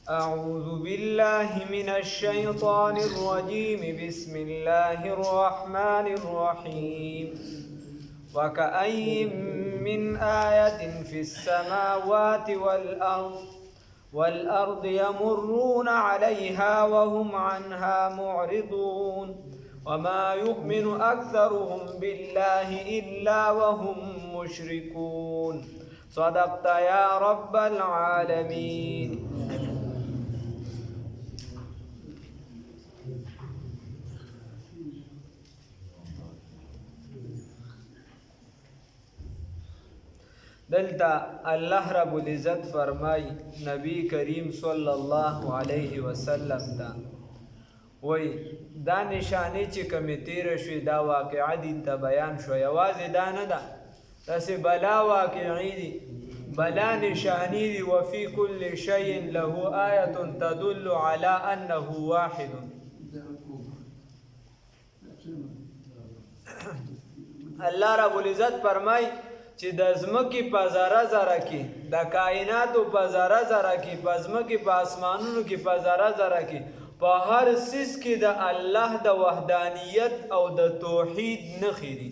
أعوذ بالله من الشيطان الرجيم بسم الله الرحمن الرحيم وكأي من آية في السماوات والأرض يمرون عليها وهم عنها معرضون وما يؤمن أكثرهم بالله إلا وهم مشركون صدقت يا رب العالمين. دلتا الله رب العزت فرمای نبی کریم صلی الله علیه وسلم تا وی دا نشانی چې کمی تیر شوی دا واقعه دین تا بیان شو، یوازې دا نه ده، داسې بلا واقعی دی، بلا نشانی دی. وفي كل شيء له آية تدل على أنه واحد. الله رب العزت فرمای چې د ځمکې په ذره ذره کې، د کائناتو په ذره ذره کې، په ځمکې په اسمانونو کې په ذره ذره کې، په هر څیز کې د الله د وحدانیت او د توحید نښې دي.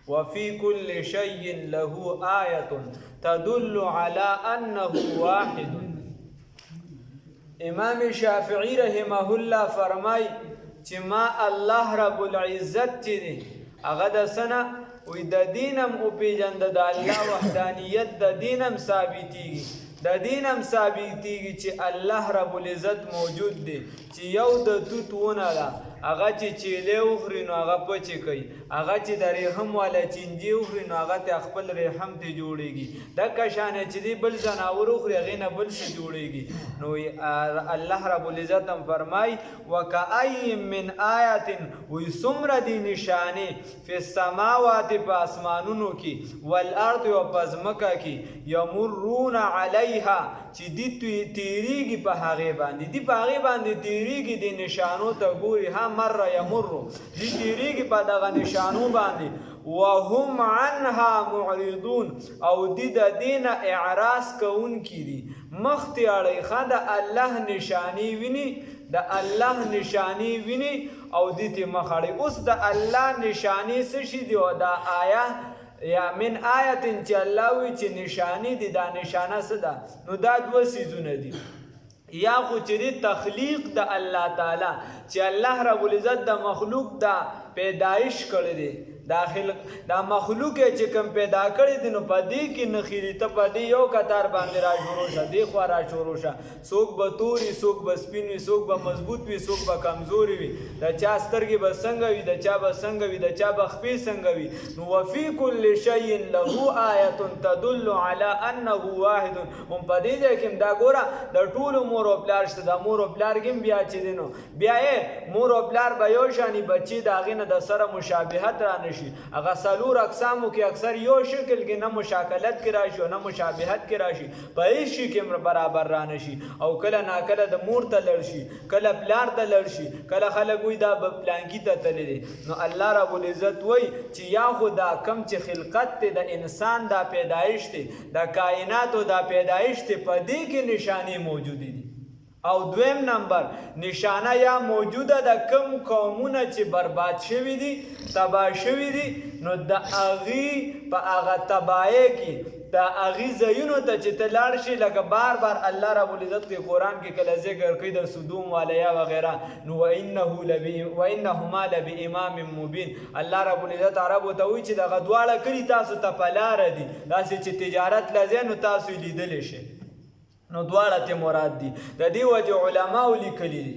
وفي كل شيء له آية تدل على أنه واحد. امام شافعی رحمه الله فرمای چې ما الله رب العزت چې دی هغه د سنه وی د دینم او پیجند د الله وحدانیت د دینم ثابتیږي، د دینم ثابتیږي چې الله رب العزت موجود دی، چې یو د توت ونه ده هغه چې چیلې وخوري نو هغه پچې کوي، هغه چې د ریحم والا چینجي وخوري نو هغه ته خپل ریحم ته جوړیږي، دکه شانې چې دی بل ځناور وخوري هغې نه بل څه جوړیږي. نو الله رب العزت هم فرمای وکأی من آیت وی څومره دي نشانې فی السماوات په اسمانونو کې والارض او په ځمکه کې یمرون علیها چې دی تیریږي په هغې باندې، دی په هغې باندې تیریږي، د نشانو ته ګوري، ها مر یمرو، دی تیریږي په دغه نشانو باندې. وهم عنها معرضون او دی د دینه اعراض کوونکي دي، مخ ته اړوي، ښه د الله نشانی ویني، د الله نشانی ویني او دی ته مخ اړوي. اوس د الله نشانی څه شي دي او دا آیا یا من آیتن چې الله وی چې نشانی دي، دا نشانه څه ده؟ نو دا دوه څیزونه دي، یا خو چې دی تخلیق د الله تعالی چې الله رب العزت د مخلوق دا پیدایش کړی دی، دا مخلوق چې کوم پیدا کړی دی نو په دې کې نښې دي، ته په دې یو کتار باندې را شروع شه، دې خوا را شروع شه، څوک به تور وي، څوک به سپین وي، څوک به مضبوط وي، څوک به کمزوري وي، د چا سترګې به څنګه وي، د چا به څنګه وي، د چا به خپې څنګه وي. نو وفي كل شيء له آیة تدل على أنه واحد. هم په دې ځای کې دا ګوره د ټولو مور او پلار شته، د مور او پلار کې بیا چې دی نو بیا یې مور او پلار به یو شاني، بچي د هغې نه د سره مشابهت را نشي. هغه څلور اقسامو کې اکثر یو شکل کې نه مشاکلت کې راشي او نه مشابهت کې راشي، په هیڅ شي کې برابر را نشي، او کله ناکله د مور ته لړ شي، کله پلار ته لړ شي، کله خلک وایي دا پلانکي ته تللی دی. نو الله رب العزت وایي چې یا خو دا کم چې خلقت دی د انسان دا پیدایش دی، د کائناتو دا پیدایش دی، په دې کې نشانې موجودې دي. او دویم نمبر نشانه یا موجوده د کم قومونه چې برباد شوي دي، تباه شوي دي، نو د هغې په هغه تباهۍ کې د هغې ځایونو ته چې ته لاړ شي، لکه بار بار الله رب العزت په قرآن کې کله ذکر کوي د سدوم والیا وغیره، نو وانهما لبامام مبین. الله رب العزت عربو ته وایي چې دغه دواړه کلي تاسو ته په لاره دي، داسې چې تجارت لځئ نو تاسو یې لیدلی شئ، نو دواړه ته مراد دي. د دې وجه علماو لیکلي دي،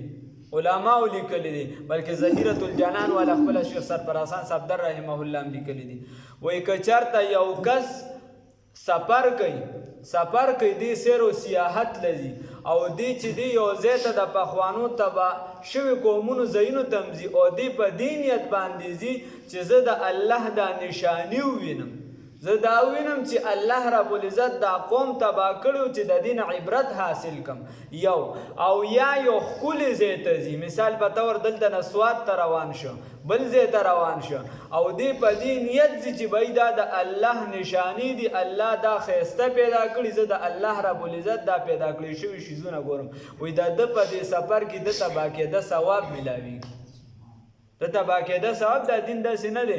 علماو لیکلي دي، بلکې ظهیرة الجنان والا خپله شیخ سرپرستان صفدر رحمه الله هم لیکلي دي. وایي که چېرته یو کس سفر کوي، دی سیر و سیاحت لځي او دی چې دی یو ځای ته د پخوانو تباه شوي قومونو ځایونو ته هم ځي او دی په دې نیت باندې ځي چې زه د الله دا نشاني ووینم، زه دا وینم چې الله رب العزت دا قوم تباه کړو چې د دین عبرت حاصل کم یو او یا یو ښکلي ځای ته ځي. مثال په طور دلته نه سوات ته روان شو، بل ځای ته روان شو او دی په دې نیت ځي چې بھائی دا د الله نشانی دي، الله دا ښایسته پیدا کړي، زه د الله رب العزت دا پیدا کړي شوي شیزونه ګورم. وایي د ده په دې سفر کې د تباه کېده ثواب میلاویږي. د تباه کېده ثواب دا دین داسې نه دی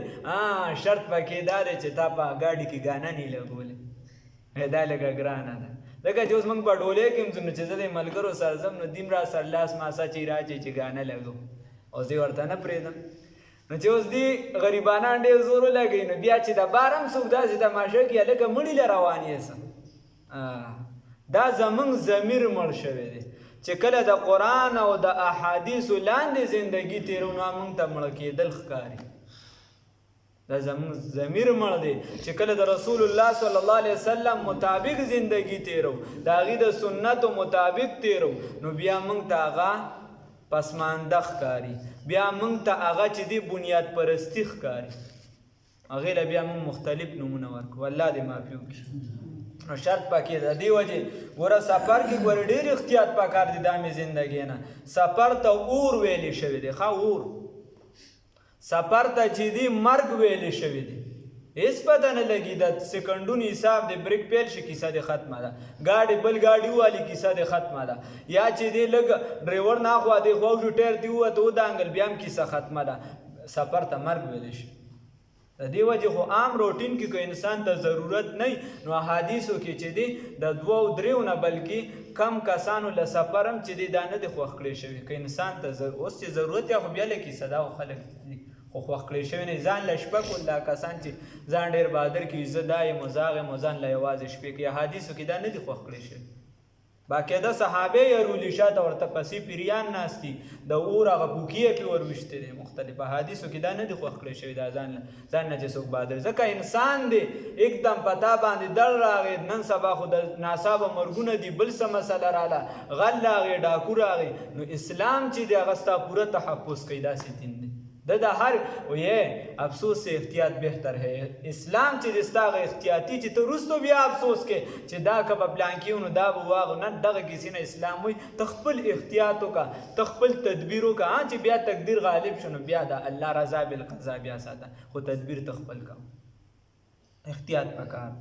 شرط پکې دا دی چې تا په ګاډي کې ګانا نه لګولې، دا لږه ګرانه ده. لکه چې اوس موږ په ډولۍ کې هم ځو نو چې زه د ملګرو سره ځم نو دیم را سر لاس ماسه چې راچې چې ګانا لګو او زه ورته نه پرېږدم. نو چې اوس دي غریبانان ډېر زور ولګوي نو بیا چې د بار هم څوک داسې تماشه کړي هلکه مړي له روان یې سم. دا زموږ ضمیر مړ شوی دی چې کله د قرآن او د احادیثو لاندې زندگی تیرو نو موږ ته مړه کېدل ښکاري. دا زموږ ضمیر مړ دی چې کله د رسول الله صلی الله علیه وسلم مطابق زندگی تیرو، د هغې د سنتو مطابق تیرو، نو بیا موږ ته هغه پسمانده ښکاري، بیا موږ ته هغه چې دی بنیاد پرستی ښکاري. هغې له بیا موږ مختلف نومونه ورکړو. الله دې معافي وکړي. نو شرط پکې د دې وجې ګوره سفر کې ګوره ډېر احتیاط پکار دی دا مې زندګۍ نه. سفر ته اور ویلی شوی دی، ښه اور. سفر ته چې دی مرګ ویلی شوی دی، هېڅ پته نه لګي د سکنډونو حساب دی، بریک پیل شي کیسه دې ختمه ده، ګاډي بل ګاډي ووالي کیسه دې ختمه ده، یا چې دی لږ ډریور ناخوا دی خوا وشو ټایر دې ووته ودانګل بیا هم کیسه ختمه ده. سفر ته مرګ ویلی شي. د دې وجې خو عام روټین کې که انسان ته ضرورت نه نو احادیثو کې چې دی د 2-3 نه بلکې کم کسانو له سفر هم چې دی دا نه دی خوښ کړی شوي. که انسان ته اوس چې ضرورت یا خو بیا له کیسه دا خو خلک خو خوښ کړی شوي نه ځان له شپه کول. دا کسان چې ځان ډېر بهادر کړي زه دا یم زه هغه یم ځان له یوازې شپې کوي، احادیثو کې دا نه دي خوښ کړی شوي. باقاعده صحابه یې رولی شاته ورته پسې پیریان ناست دي، د اور هغه پوکي یې پرې ورویشتې دي. مختلف احادیثو کې دا نه دي خوښ کړی شوي دا ځان نه چې څوک بهادر. ځکه انسان دی एकदम پتا باندې دړ راغی، نن سبا خو د ناڅاپه مرګونه دي، بل څه مسله راله، غل راغی، ډاکو راغی، نو اسلام چې دی هغه ستا پوره تحفظ کوي. داسې دین دی د هر ویې افسوس سے احتیاط بہتر ہے. اسلام چې د ستا هغه احتیاطي چې ته وروستو بیا افسوس کې چې دا که به پلان کې نو دا به واغ نه دغه کیسې نه. اسلام وایي ته خپل احتیاط وکړه، ته خپل تدبیر وکړه، چې بیا تقدیر غالب شو نو بیا د الله رضا بالقضا بیا ساته، خو تدبیر ته خپل کوه، احتیاط پکار.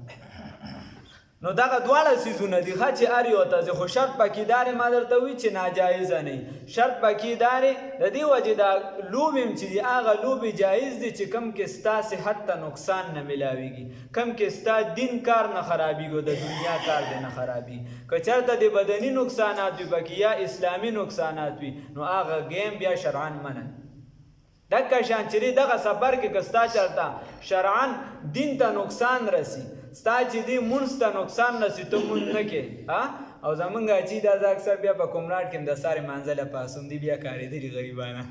نو دغه دواړه څیزونه دي ښه چې هر یو ته ځي، خو شرط پکې دا دی ما درته وایي چې ناجایزه نه. شرط پکې دا دی د دې وجې دا لوبې هم چې دي هغه لوبې جایز دي چې کم کې ستا صحت ته نقصان نه میلاویږي، کم کې ستا دین کار نه خرابېږي او د دنیا کار دی نه خرابېږي. که چېرته د بدني نقصانات وي پکې یا اسلامي نقصانات وي نو هغه ګیم بیا شرعن منع. دغه شان چې دغه سفر کې که ستا چېرته شرعن دین ته نقصان رسي، ستا چې دی مونځ ته نقصان رسي، ته مونځ نه کې. او زمونږ اچي دا زه اکثر بیا په کومراټ کې هم د سارې مانځله پاسوم دي بیا کارېدلي غریبانه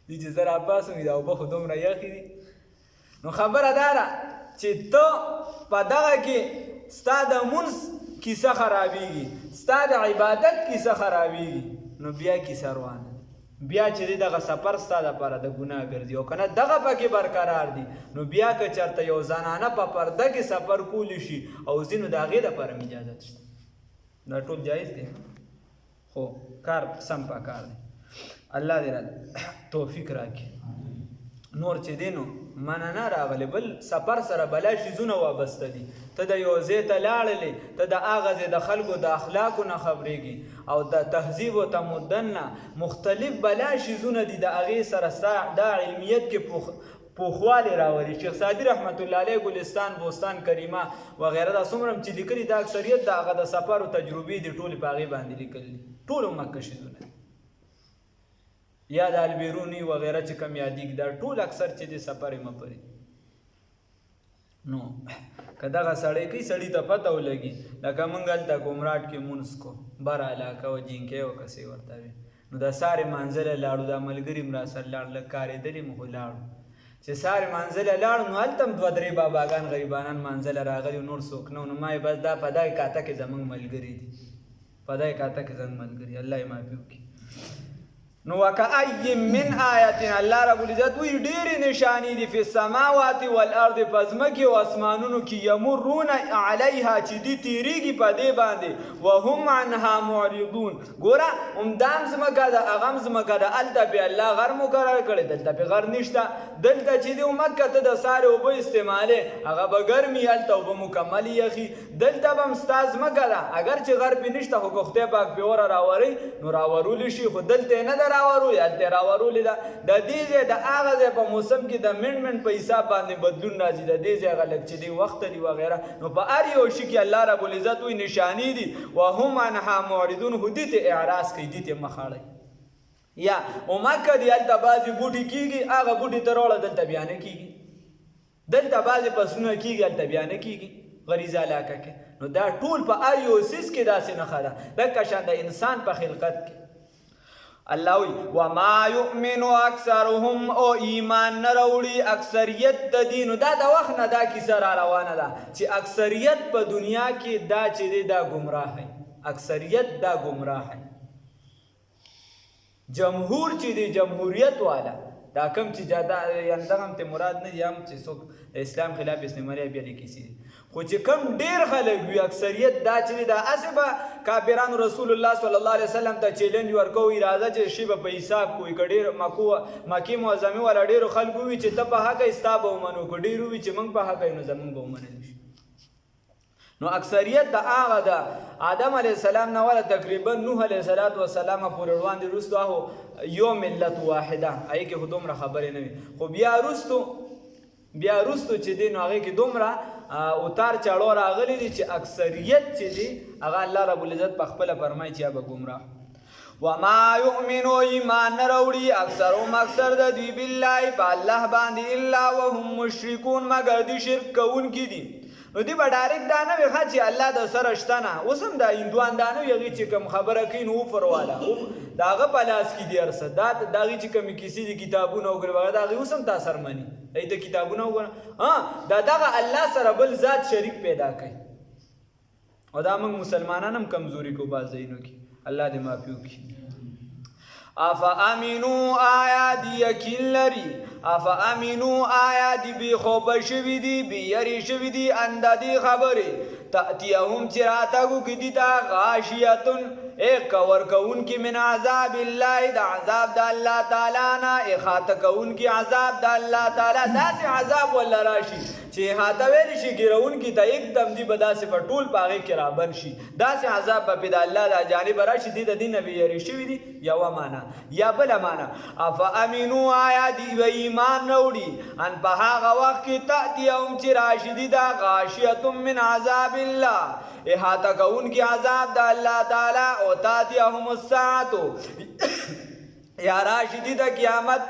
دي چې زه راپاسوم دا اوبه خو دومره یخې دي. نو خبره دا ده چې ته په دغه کې ستا د مونځ کیسه خرابېږي، ستا د عبادت کیسه خرابېږي، نو بیا کیسه روانه بیا چې دغه سفر ستا دپاره د ګناه ګرځي. او که نه دغه پکې برقرار دي نو بیا که چېرته یو زنانه په پرده کې سفر کولی شي او ځینو د هغې دپاره هم اجازت شته. دا ټول جایز دی خو کار سم پکار دی. الله دې راته توفیق راکړي. نور چې دی نو منه نه راغلی، بل سفر سره بلا شیزونه وابسته دي. ته د یو ځای ته لاړلې، ته د هغه ځای د خلکو د اخلاقو نه خبرېږي او د تهذیب و تمدن نه مختلف بلا شیزونه دي، د هغې سره ستا دا علمیت کې پوخوالی راولي. شیخ سعدي رحمت الله علیه ګلستان بوستان کریمه وغیره دا څومره چې لیکلي دا اکثریت د هغه د سفر او تجربې دي ټولې په هغې باندې لیکلي، ټول مکه شیزونه دي یا د البیرونی وغیره چې کم یادېږي دا ټول اکثر چې د سفر یې مپري. نو که دغه سړی کوي سړي ته پته ولګي لکه موږ هلته ګمراټ کې مونځ کو بره علاقه و جینکۍ و کسې ورته وي نو د سارې مانځله لاړو، دا ملګري م راسره لاړ، لږ کارېدلي م خو لاړو. چې سارې مانځله لاړو نو هلته هم 2-3 باباګان غریبانان مانځله راغلي نور څوک نه و. نو ما یې بس دا په دغې کاته کې زموږ ملګري دي، په دغې کاته کې زموږ ملګري، الله یې معافي وکړي. نو وکأی من آیت الله رب العزت وی ډېرې نشانی دي فی السماوات والارض پزمکه او اسمانونو کې یمرون علیها چې دی تیریږي په دې باندې وهم عنها معرضون ګوره همدام زمکه ده هغه زمکه ده الته به الله غر مقرر کړی دلته به غر نشته دلته چې دی مکه ته د سارې اوبه استعماله هغه به ګرمي الته اوبه مکمل یخي دلته به مستاز مکه ده اگر چې غر به نشته خو خدای پاک به ور راوري نو راورول شي خو دلته نه راورو یا راورول دا د دې ځای د هغه ځای په موسم کې د منډ په حساب باندې بدلون راځي د دې ځای غلط چې دی وخت دی وغیرہ نو په هر یو شي کې الله رب العزت وی نشانی دي وهم عنها معرضون هدیت اعراض کوي دي ته مخاړي یا او مکه دی الته بازي بوټي کیږي هغه بوټي تروړه دلته بیان کیږي دلته بازي پسونه کیږي الته بیان کیږي غریزه علاقه کې نو دا ټول په هر یو سیس کې داسې نه خاله د کشان د انسان په خلقت کې الله وی وما یؤمن اکثرهم او ایمان نه راوړي اکثریت د دین دا د وخت نه دا کیسه را روانه ده چې اکثریت په دنیا کې دا چې دا گمراه ہے اکثریت دا گمراه ہے جمهور چې دی جمهوریت والا دا کم چې جاده یعنی دغه ته مراد نه یم چې څوک د اسلام خلاف استعماري بیا لیکي خو چې کم ډیر خلک وي اکثریت دا چې دا اسبه کافرانو رسول الله صلی الله علیه وسلم ته چیلنج ورکوي راځه چې شی په حساب کوی کډیر مکی معظمه ولا ډیر خلک وي چې ته په حق استاب ومنو کډیر وي چې موږ په حق نو زمون به ومنل نو اکثریت د هغه د آدم علیه السلام نه ولا تقریبا نوح علیه السلام پورې روان دي رستو هغه یو ملت واحده هغه کې خودمره خبرې نه وي خو بیا رستو چې دین هغه کې دومره اوتار چاړو راغلي دي چې اکثریت چې دي هغه الله رب العزت په خپل فرمایي چې به گمراه وما یؤمنو ایمان نراوړي اکثرهم اکثر د دوی بالله په الله باندې الا وهم مشرکون مگر دی شرک کوونکي دي نو دی به ډایرکټ دا نه وي چې الله د سره شته نه اوس هم دا هندوان دا نه وي هغې چې کوم خبره کوي نو وفرواله د هغه په لاس کې دي هر څه دا د هغې چې کومې کیسې دي کتابونه وګورې د هغې اوس هم تاثر مني هغې ته کتابونه وګوره دا دغه الله سره بل ذات شریک پیدا کوي او دا موږ مسلمانان هم کمزوري کو بعض ځایونو کې الله دې معافي وکړي افامنو آیا دی یقین لري افامنو آیا دی بی خوب شوی دی بی یری شوی دی انده دی خبری تأتیهم چراتگو کی دیتا غاشیتن ایک کور کون کی من عذاب اللہ دا عذاب دا اللہ تعالی نا اخات کون کی عذاب دا اللہ تعالی دا سی عذاب والا راشی چی حاتویلی شی گرون کی تا ایک دم دی بدا سی پر طول پاگی کرابن شی دا سی عذاب با پیدا اللہ دا جانب راشی دی دا دی نبی یری شوی دی یا ومانا یا بلا مانا افا امینو آیا دی و ایمان روڑی ان پہاگا وقت کی تأتیهم چی راشی دی دا غاشیتم من عذاب اللہ احاطہ کون کی عذاب دا اللہ تعالی او تاتیہم الساعتو یا راشی دی دا قیامت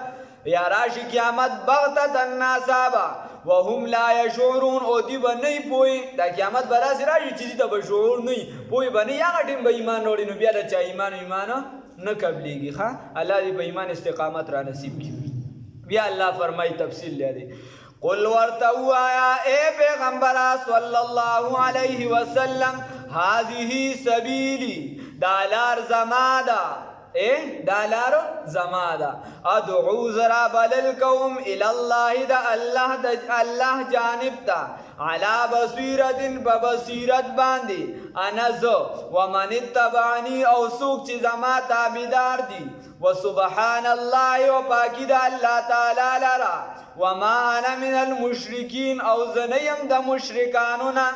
بغتتا ناسابا وهم لا یشعرون او دی با نہیں پوئی دا قیامت برا سی راشی چیزی تا بشعور نہیں پوئی با نہیں آگا ٹیم با ایمان روڑی نو بیا دا چا ایمانو نکبلی گی خواہ اللہ دی با ایمان استقامت را نصیب کی بیا اللہ فرمائی تفصیل لیا دی قل ورتو آیا اے پیغمبرہ صلی اللہ علیہ وسلم حاضی سبیلی دالار زمادا دالارو زمادا ادعو ذرا بللکوم الاللہ دا اللہ جانب تا علا بصیرت ببصیرت باندی انزو ومن اتبعنی او سوک چی زما تابدار دی وسبحان اللہ و پاکی دا اللہ تعالی لرا وما انا من المشرکین او زنیم دا مشرکانونا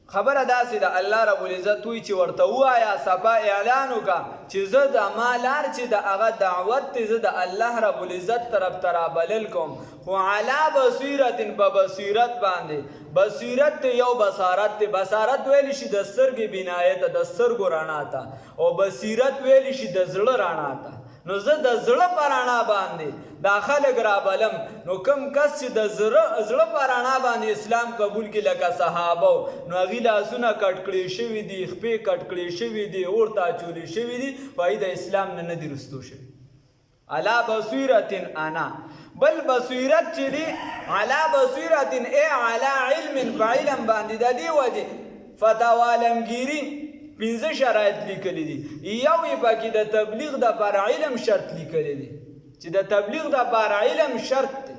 خبر داسې ده الله رب العزت وی چې ورته ووایه صفا اعلان وکړه چې زه د ما لار چې د هغه دعوت دی زه د الله رب العزت طرف ته رابلل کوم خو علا بصیرت په بصیرت باندې بصیرت یو بصارت دی بصارت ویلی شي د سترګې بینایه ته د سترګو رڼا ته او بصیرت ویلی شي د زړه رڼا ته نو زه د زړه په رڼا باندې دا خلک رابلم نو کم کس چې د زړه په رڼا باندې اسلام قبول کړي لکه صحابه نو هغې لاسونه کټ کړي شوي دي خپې کټ کړي شوي دي اورته اچولي شوي دي په د اسلام نه نه دي رستو شوي علا بصیرت انا بل بصیرت چې دی علا بصیرت ای علا علم په علم باندې د دې وجې فتوا عالمګیري 15 شرایط لیکلي دي. یو یې پکې د تبلیغ دپاره علم شرط لیکلی دی چې د تبلیغ دپاره علم شرط دی.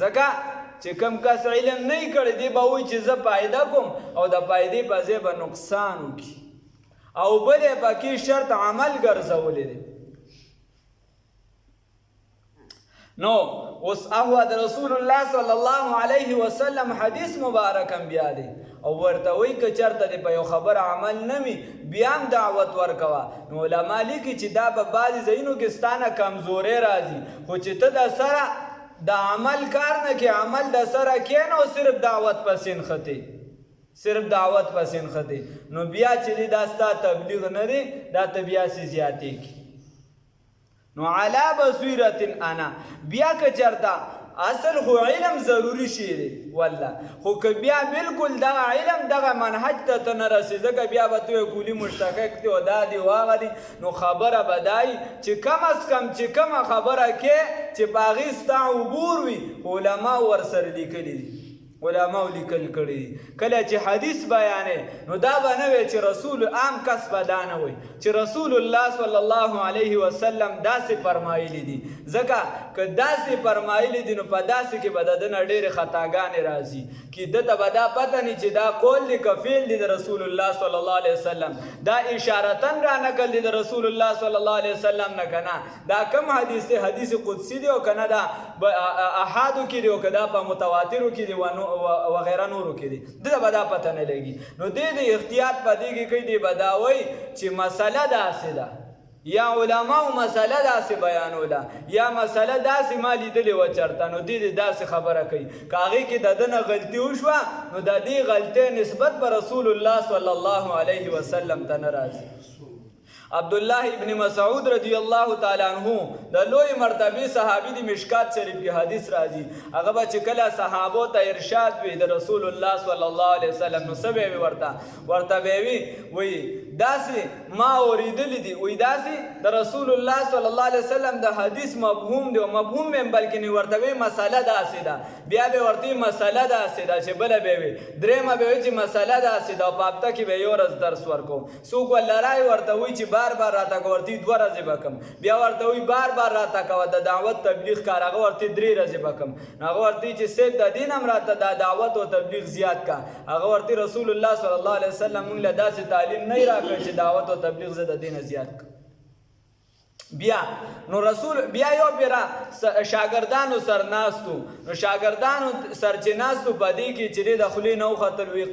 ځکه چې کوم کس علم نه یې کړی دی به وایي چې زه فایده کوم او د فایدې په ځای به نقصان وکړي. او بل یې پکې شرط عمل ګرځولی دی. نو اوس هغه د رسول الله صلی الله علیه وسلم حدیث مبارک هم بیا دی او ورته وایي که چېرته دې په یو خبره عمل نه وي بیا هم دعوت ورکوه. نو علما لیکي چې دا به بعضې ځایونو کې ستا نه کمزورۍ راځي، خو چې ته د سره د عمل کار نه کې عمل د سره کښېنه او صرف دعوت پسې نښتې نو بیا چې دی دا ستا تبلیغ نه دی، دا ته بیا سې زیاتېږي. نو علا بصیرت انا بیا که چېرته اصل خو علم ضروری شی دی والله، خو که بیا بالکل دغه علم دغه منهج ته نه رسي، ځکه بیا به ته کلي مشتقق دی او دا دی او هغه دی. نو خبره به دا وي چې کم از کم چې کومه خبره کې چې په هغې ستا عبور وي علما ورسره لیکلي دي، علماو لیکل کړي دي. کله چې حدیث بیانې نو دا به نه وي چې رسول عام کس به دا نه وي چې رسول الله صلی الله علیه وسلم داسې فرمایلی دي. ځکه که داسې فرمایلی دي نو په داسې کې به د ده نه ډېرې خطاګانې راځي چې ده ته به دا پته نه چې دا قول دی که فعل دی د رسول الله صلی الله علیه وسلم، دا اشارتن را نقل دی د رسول الله صلی الله علیه وسلم نه که نه دا کم حدیث دی، حدیث قدسی دی او که نه دا احادو کې دی او که دا په متواترو کې دی وغیره نورو کې دی، ده به دا پته نه لګي. نو دی د احتیاط په دې کې کوي، دی به دا وایي چې مسله داسې ده یا علماو مسله داسې بیانوله یا مسله داسې ما لیدلې وه چېرته، نو دی داسې خبره کوي. که هغې کې د ده نه غلطي وشوه نو د دې غلطۍ نسبت به رسول الله صلی الله علیه وسلم ته نه راځي. عبدالله ابن مسعود رضی الله تعالی عنہ د لوی مرتبه صحابي د مشکات شریف کې حدیث راځي. هغه به چې کله صحابو ته ارشاد وي د رسول الله صلی الله علیه وسلم نو څه به وي ورته به وي وایي داسې ما اورېدلی دي، وایي داسې د رسول الله صلی الله علیه وسلم د حدیث مفهوم دی او مفهوم هم بلکې نه ورته وایي مسله داسې ده، بیا به ورته وایي مسله داسې ده چې بله به وي، درېیمه به وایي چې مسله داسې ده او په هفته کې به یو ورځ درس ورکوم. څوک ولله رایې ورته وایي چې بار راته کوه، ورته 2 ورځې به کم، بیا ورته وایي بار راته کوه د دعوت تبلیغ کار، هغه ورته 3 ورځې به کم. هغه ورته چې صاحب د دین هم راته دا دعوت او تبلیغ زیات کا، هغه ورته رسول الله صلی الله علیه وسلم موږ له داسې تعلیم نه راکړ چې دعوت او تبلیغ زه د دینه زیات کا. بیا نو رسول بیا یو پیرا شاګردانو سرناستو، نو شاګردانو سرچناستو په دې کې چې د خولې نه وختل وی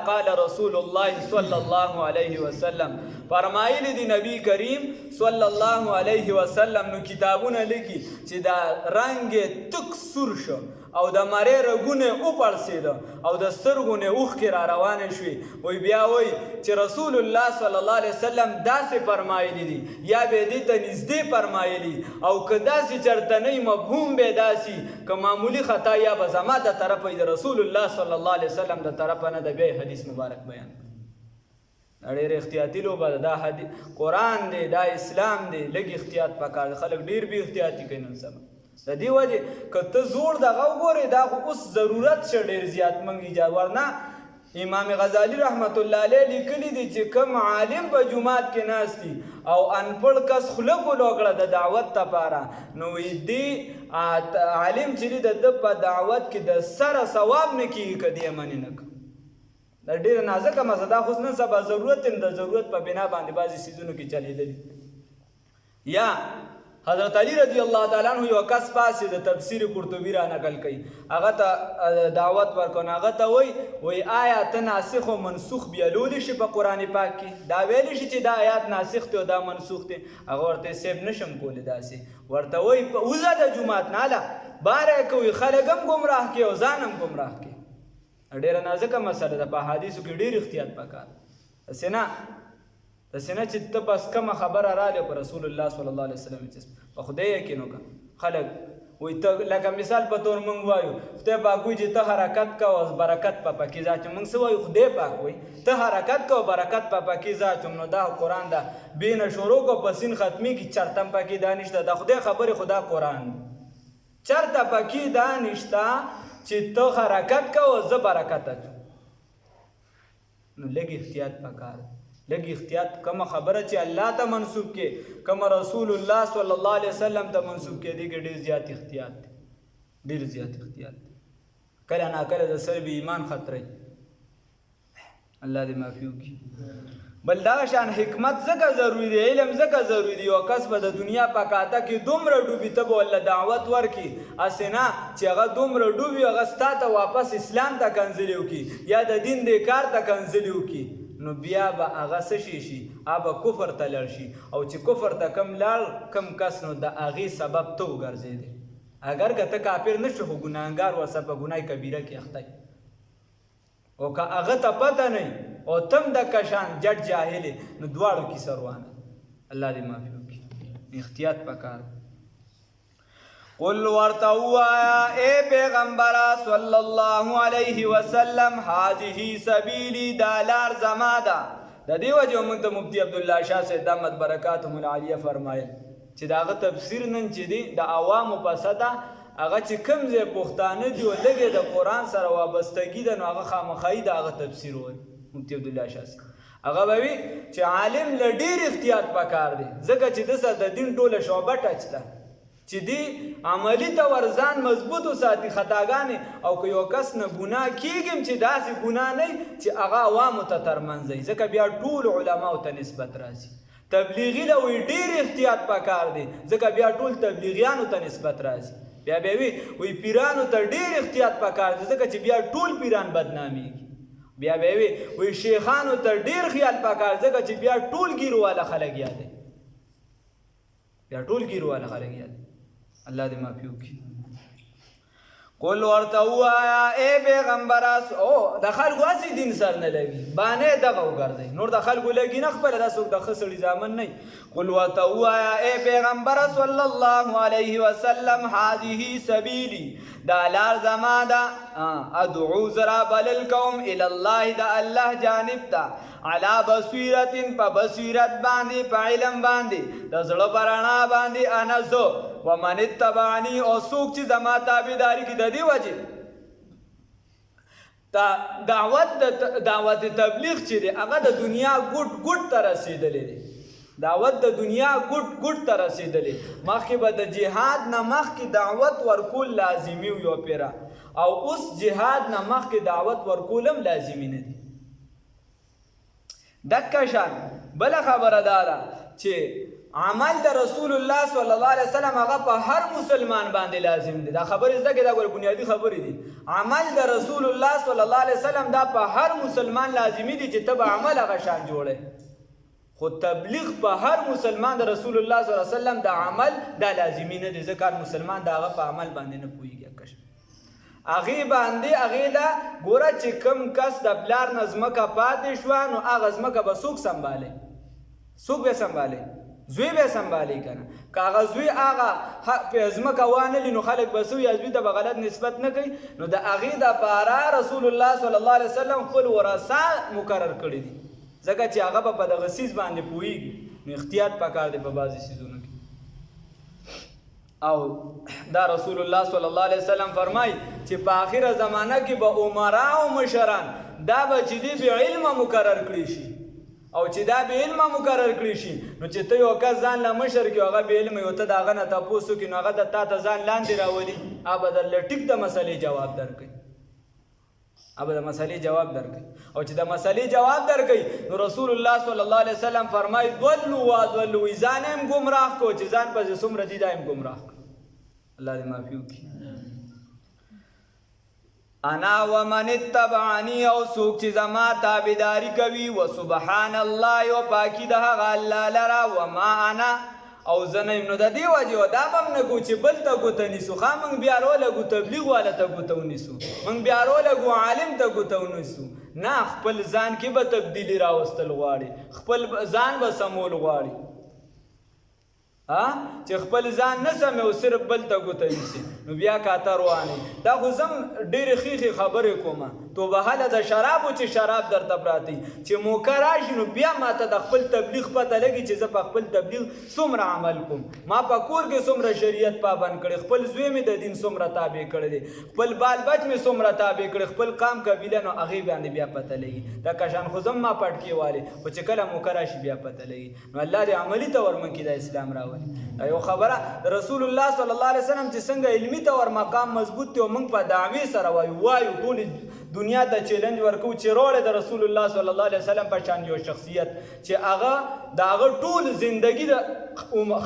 قال رسول الله صلی الله علیه وسلم فرمایلی دی نبی کریم صلی الله علیه وسلم. نو کتابونه لیکي چې دا رنگ تک سور شو او د مری رګونه وپړسېده او د سترګو نه اوښکې را روانې شوې. وی بیا وی چې رسول الله صلی الله علیه وسلم داسې فرمایلی دي یا به دې ته نږدې فرمایلی او که داسې چېرته نه مفهوم به داسې که معمولي خطا یا به زما د طرفه د رسول الله صلی الله علیه وسلم د طرفه نه د بیا حدیث مبارک بیان کړي. ډېر احتیاطي لوبه ده دا حدیث قرآن دی دا اسلام دی، لږ احتیاط پکار دی، خلک ډېر بې احتیاطي کوي نن سبا. د دې وجې که ته زوړ دغه وګورې دا خو اوس ضرورت شه ډېر زیات موږ ایجاد ورنه امام غزالی رحمت الله علیه لیکلی دی چې کوم عالم په جومات کې ناست دي او انپړ کس خوله کولو کړه د دعوت دپاره نو دې عالم چې دی د ده په دعوت کې د سره ثواب نه کېږي که دې منې نه کړه. دا ډېره نازکه مسله ده، خو نن سبا ضرورت د ضرورت په بنا باندې بعضې څیزونو کې چلېدلي. یا حضرت علی رضی الله تعالی عنہ یو کس پاسې د تفسیر قرطبی را نقل کوي، هغه ته دعوت ورکړه، هغه ته وایي آیا ته ناسخ و منسوخ بیلولی شي په قرآن پاک کې؟ دا ویلی شي چې دا آیات ناسخ دی او دا منسوخ دی؟ هغه ورته صاحب نشم کولی داسې، ورته وایي وځه د جومات نه هله باره کوي خلک هم ګمراه کړي او ځان هم ګمراه کړي. ډېره نازکه مسله ده، په احادیثو کې ډېر احتیاط پکار. داسې نه چې ته بس کومه خبره راغلې په رسول الله صلی الله علیه وسلم په خدای یقین وکړه. خلک وایي ته لکه مثال په طور موږ وایو خدای پاک وایي چې ته حرکت کوه برکت په پکې ځه اچوم. موږ څه وایو؟ خدای پاک وایي ته حرکت کوه برکت په پکې ځه اچوم. نو دا قرآن ده بې نه شروع کو په سین ختمي کې چرته پکې دا نشته، د خدای خبرې خدا قرآن چرته پکې دا نشته چې ته حرکت کوه زه برکت اچوم. نو لږ احتیاط پکار. لږ احتیاط. کومه خبره چې الله ته منسوب کې، کومه رسول الله صلی الله علیه وسلم ته منسوب کې، دې کې ډېر زیات احتیاط دی، ډېر زیات احتیاط دی. کله ناکله د سلب ایمان خطرې، الله دې معافي وکړي. بل دغه شان حکمت ځکه ضروري دی، علم ځکه ضروري دی. یو کس به د دنیا په کاته کې دومره ډوبي، ته به ورله دعوت ورکړي، هسې نه چې هغه دومره ډوبي هغه ستا ته واپس اسلام ته کنځلې وکړي یا د دین دې کار ته کنځلې وکړي، نو بیا به هغه څه شي، هغه به کفر ته لاړ شي. او چې کفر ته کم لاړ کم کس، نو د هغې سبب ته وګرځېدی. اگر که ته کافر نه شو، خو ګناهګار ورسره په ګناه کبیره کې اخته یې. او که هغه ته پته نه او تم د کشان جټ جاهل، نو دواړو کې سروانه. الله دې معافي وکړي. احتیاط پکار. قل ورته ووایه ای پیغمبره صلی الله علیه وسلم، هذه سبیلی، دا لار زما ده. د دې وجې موږ ته مفتی عبدالله شاه صاحب دامت برکاتهم العالیه فرمایل چې د هغه تفسیر نن چې دی د عوامو په سطح هغه چې کوم ځای پښتانه دي او لږې د قرآن سره وابستګي ده، نو هغه خامخایي د هغه تفسیر وایي مفتی عبدالله شاه صاحب. هغه به وي چې عالم له ډېر احتیاط پکار دی، ځکه چې ده سره د دین ټوله شعبه ټچ ده، چې دی عملي طور ځان مضبوط وساتي خطاګانې. او که یو کس نه ګناه کېږي چې داسې ګناه نه چې هغه عوامو ته ترمنځئ، ځکه بیا ټول علماو ته نسبت راځي. تبلیغي له وی ډېر احتیاط پکار دی، ځکه بیا ټول تبلیغیانو ته نسبت راځي. بیا وی پیرانو ته ډېر احتیاط پکار دی، ځکه چې بیا ټول پیران بدنامېږي. بیا وی شیخانو ته ډېر خیال پکار، ځکه چې بیا ټول ګیرواله خلک یادوي، بیا ټول ګیرواله خلک یادوي. الله دې معافي وکړي. قل ورته ووایه ای پیغمبره، او د خلکو هسې دین سر نه لګي، بانې دغه وګرځئ، نور د خلکو لګي نه، خپله دا څوک د ښه سړي زامن نه. قل ورته ووایه ای پیغمبره صلی الله علیه وسلم، هذه سبیلی، دا لار زما ده، ادعو زرا بلل کوم الی الله، د الله جانب ته، علی بصیرت، په بصیرت باندې، په علم باندې، د زړه په رڼا باندې، انا زه ومن اتبعنی، او څوک چې زما تابعداري کوي. د دې وجې دعوت تبلیغ چې دی هغه د دنیا ګوټ ګوټ ته رسېدلی دی، دعوت د دنیا ګوټ ګوټ ته رسېدلی. مخکې به د جهاد نه مخکې دعوت ورکول لازمي و یو پیره، او اوس جهاد نه مخکې دعوت ورکول هم لازمي نه دي. دکه شان بله خبره دا ده چې عمل د رسول الله صلی الله علیه وسلم هغه په هر مسلمان باندې لازم دی. دا خبرې زده کړئ، دا ګوره بنیادي خبرې دي. عمل د رسول الله صلی الله علیه وسلم دا په هر مسلمان لازمي دي چې ته به عمل هغه شان جوړې. خو تبلیغ په هر مسلمان د رسول الله صلی الله علیه وسلم د عمل دا لازمي نه دی، ځکه مسلمان د هغه په عمل باندې نه پوهېږي. هغې باندې هغې له ګوره چې کوم کس د پلار نه ځمکه پاتې شوه، نو هغه ځمکه به څوک سنبالي؟ څوک به سنبالي؟ زوی به سنبالي که نه. که هغه زوی هغه ځمکه وانهلي، نو خلک به څه وایي؟ زوی ته به غلط نسبت نه کوي. نو د هغې دپاره رسول الله صلی الله علیه وسلم خپل ورثه مقرر کړي دي، ځکه چې هغه به په دغه څیز باندې پوهېږي. نو احتیاط پکار دی په بعضې څیزونو کې. او دا رسول الله صلی الله علیه وسلم فرمایي چې په آخره زمانه کې به عمرا او مشران دا به چې دی بې علمه مقرر کړي شي، او چې دا بې علمه مقرر کړي شي، نو چې ته یو کس ځان له مشر کړي، هغه بې علمه، یو ته د هغه نه تپوس وکړي، نو هغه د تا ته ځان لاندې راولي، هغه به درله ټیک د مسلې جواب درکوي، هغه به د مسلې جواب درکوي. او چې د مسلې جواب درکوي، نو رسول الله صلی الله علیه وسلم فرمایي ضلوا وادلوا، ځان هم ګمراه کو چې ځان پسې څومره دي دا هم ګمراه کو. الله دې معافي وکړي. انا ومن اتبعنی، او څوک چې زما تابعداري کوي، وسبحان الله، او پاکي د هغه الله لره، وما انا، او زه نه یم. نو د دې وجې دا به هم نه کوو چې بل ته ګوته نیسو، ښه موږ بیا رولګو تبلیغ والا ته ګوته ونیسو، موږ بیا رولګو عالم ته ګوته ونیسو. نه، خپل ځان کې به تبدیلي راوستل غواړي، خپل ځان به سمول غواړي، چې خپل ځان نه سمې او صرف بل ته ګوته نیسي. نو بیا کاته روانې دا خو زم ډېرې ښې خبرې کومه توبه هله د شرابو چې شراب درته پراتی چې موقع راشي نو بیا ماته د خپل تبلیغ پته لګي چې زه په خپل تبلیغ څومره عمل کوم ما په کور کې څومره شریعت پابند کړی خپل زوی مې د دین څومره تابع کړی دی خپل بال بچ مې څومره تابع کړی خپل قام قبیله نو هغې باندې بیا پته لګي دا کشان خو زم ما پټکې والې خو چې کله موقع راشي بیا پته لګي نو الله دې عملي طور من کې د اسلام راولي دا یو خبره د رسول الله صلی الله علیه وسلم چې څنګه علمي طور مقام مضبوط دی او موږ په دعوې سره وایو ټولې دنیا ته چیلنج ورکو چې روړې د رسول الله صلی الله علیه وسلم په شان یو شخصیت چې هغه د هغه ټول زندگی د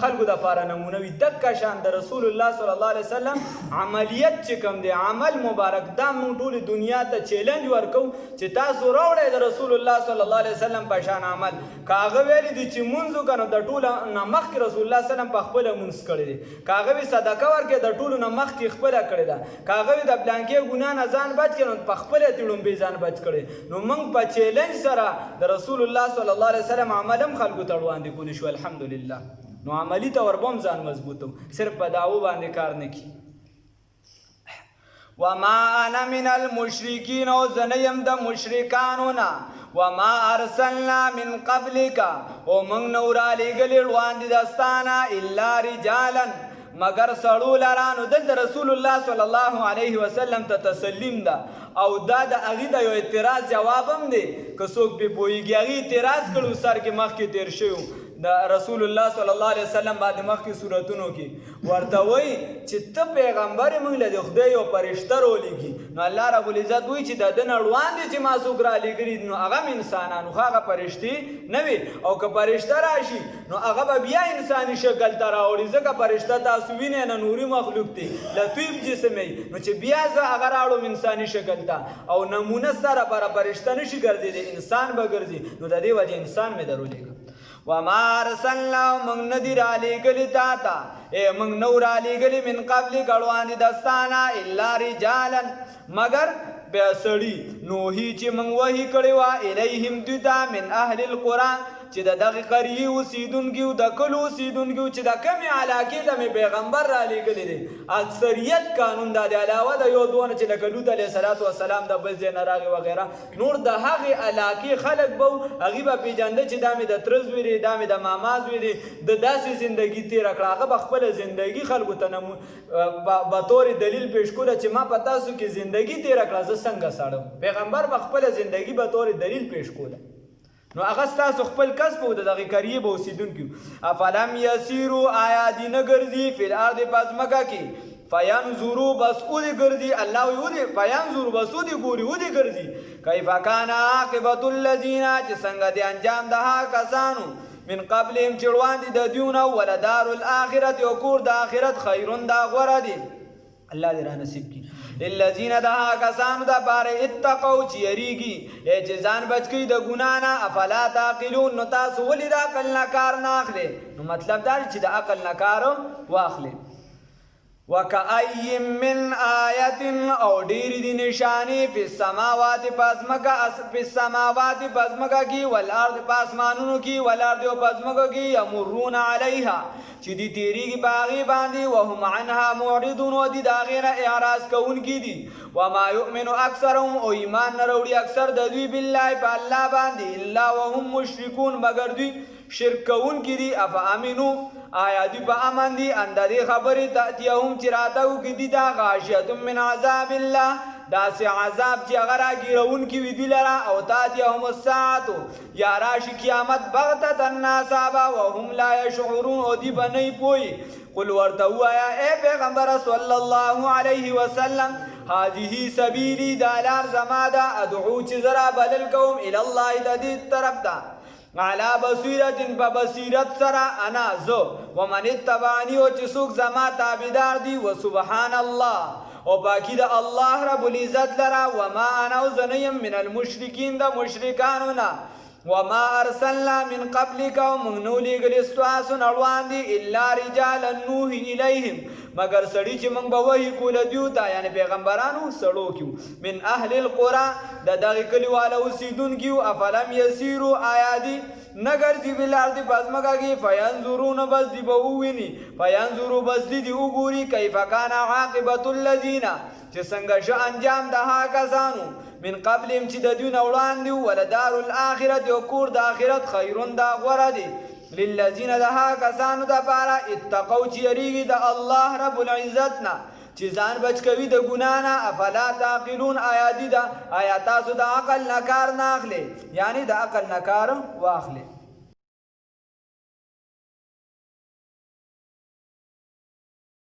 خلکو دپاره نمونه وي دکه شان د رسول الله صلی الله علیه وسلم عملیت چې کوم دی عمل مبارک دا موږ ټولې دنیا ته چیلنج ورکو چې تاسو روړئ د رسول الله صلی الله علیه وسلم په شان عمل که هغه ویلي دي چې مونځ وکړه نو د ټولو نه مخکې رسول الله صلی الله علیه وسلم په خپله مونځ کړی دی که هغه وي صدقه ورکړې د ټولو نه مخکې خپله کړې ده که هغه وي د بلانکې ګناه نه ځان بچ کړي نو په خپله تې لومبې ځان بچ کړی نو موږ په چیلنج سره د رسول الله صلی الله علیه وسلم عمل هم خلکو ته وړاندې کولی شو الحمدلله نو عملي طور به هم ځان مضبوطو صرف په دعوو باندې کار نه کړي وما انا من المشرکین او زه نه یم د مشرکانو نه وما ارسلنا من قبلک او موږ نو رالیږلي وړاندې دستانه الا رجالا مگر سړو لرانو دلته رسول الله صلی الله علیه وسلم ته تسلیم ده او دا د هغې د یو اعتراض جواب هم دی که څوک پرې پوهېږي هغې اعتراض کړو سر کې مخکې تېر شوی د رسول الله صلی الله علیه وسلم باندې مخکې صورتونو کې ورته وایي چې ته پیغمبر یې موږ له د خدای یو فرشته راولېږي نو الله رب العزت وایي چې د ده نه وړاندې چې ما څوک رالېږلي نو هغه هم انسانان خو هغه فرشتې نه وي او که فرشته راشي نو هغه به بیا انساني شکل ته راوړي ځکه فرشته تاسو وینئ نه نوري مخلوق دی لطیف جسم یي نو چې بیا زه هغه راوړم انساني شکل ته او نمونه سره بره فرشته نشي ګرځېدی انسان به ګرځي نو د دې وجې انسان مې درولېږه وما ارسلنا موږ نه دي رالیږلي تا ته موږ نو رالیږلي من قبلک وړاندې دستانه الا رجالا مگر بیا سړي نوحي چې موږ وحي کړې وه الیهم دوی ته من اهل القرآ چې د دغې قریې اوسېدونکي وو د کلو اوسېدونکي وو چې د کمې علاقې ته مې پیغمبر رالیږلی دی اکثریت قانون دا دی علاوه د یو دوه نه چې لکه لوط علیه صلات وسلام د بل ځای نه راغی وغیره نور د هغې علاقې خلک به وو هغوی به پېژانده چې دا مې د تره زوی دی دا مې د ماما زوی دی د داسې زندګي تېره کړه هغه به خپله زندګي خلکو ته به طور دلیل پیش کړه چې ما په تاسو کې زندګي تېره کړه زه څنګه سړم پیغمبر به خپله زندګي به طور دلیل پیش کوله نو هغه ستاسو خپل کسب و د دغې قریې به اوسېدونکي افلم یسیرو آیا دي نه ګرځي فی الارض په ځمکه کې فینظرو بس ودې ګرځي الله وایي ودې فینظرو بس ودې ګوري ودې ګرځي کیف کان عاقبة الذین چې څنګه دی انجام د هغه کسانو من قبلهم چې وړاندې د دوی نه ولدار الآخرة او کور د آخرت خیرون دا غوره دی الله دې را نصیب کړي للذین د هغه کسانو دپاره اتقوا چې یریږي چې ځان بچ کوي د ګناه نه افلا تعقلون نو تاسو ولې د عقل نه کار نه اخلئ نو مطلب دا چې د عقل نه کار واخلئ وکأی من آیت او ډېرې دي نشانې فی السماوات په السماوات په ځمکه کې والارض په اسمانونو کې والارض او په ځمکه کې یمرون علیها چې دي تیریږي په هغې باندې وهم عنها معرضون او دي د هغې نه اعراض کوونکي دي وما یؤمن اکثرهم او ایمان نه راوړي اکثر د دوی بالله په الله باندې الا وهم مشرکون مګر دوی شرک کوونکي دي افامنو آیا دوی په امن دي ان د دې خبرې تأتیهم چې راته وکړي دا غاشیة من عذاب الله داسې عذاب چې هغه راګیرونکي وي دوی لره او تأتیهم الساعة یا راشي قیامت بغتة ناڅاپه وهم لا یشعرون او دوی به نه پوهي قل ورته ووایه ای پیغمبره صلی الله علیه وسلم هذه سبیلي دا لار زما ده ادعو چې زه رابلل کوم الی الله د دې طرف ته علا بصیرت په بصیرت سره انا زه ومن اتبعنی او چې څوک زما تابعدار دي وسبحان الله او پاکی د الله رب العزت لره وما انا او زه نه یم من المشرکین د مشرکانو نه وما ارسلنا من قبلك ومن نولي گلستواس نړوان دي الا رجالا نوحي اليهم مگر سړي چې موږ به وحي کوله دیو ته یعنی پیغمبرانو سړو کیو من اهل القرى د دغه کلیوالو اوسیدونکو افلم یسیروا آیادی نگر دی بلارد بزمگا کی فینظرون بس دی بووینی فینظرو بس دی وګوري کیف کان عاقبت الذین چې څنګه شو انجام د ها کسانو من قبلهم چې د دون وړاندې ولدار الاخرت او کور د اخرت خیرون دا غوړه دی للذین د ها کسانو د پاره اتقوا چې یریږي د الله رب العزت نه چې ځان بچ کوي د ګنا نه افلا تعقلون آیات د آیات تاسو د عقل نه کار نه اخلي یعنی د عقل نه کار واخلي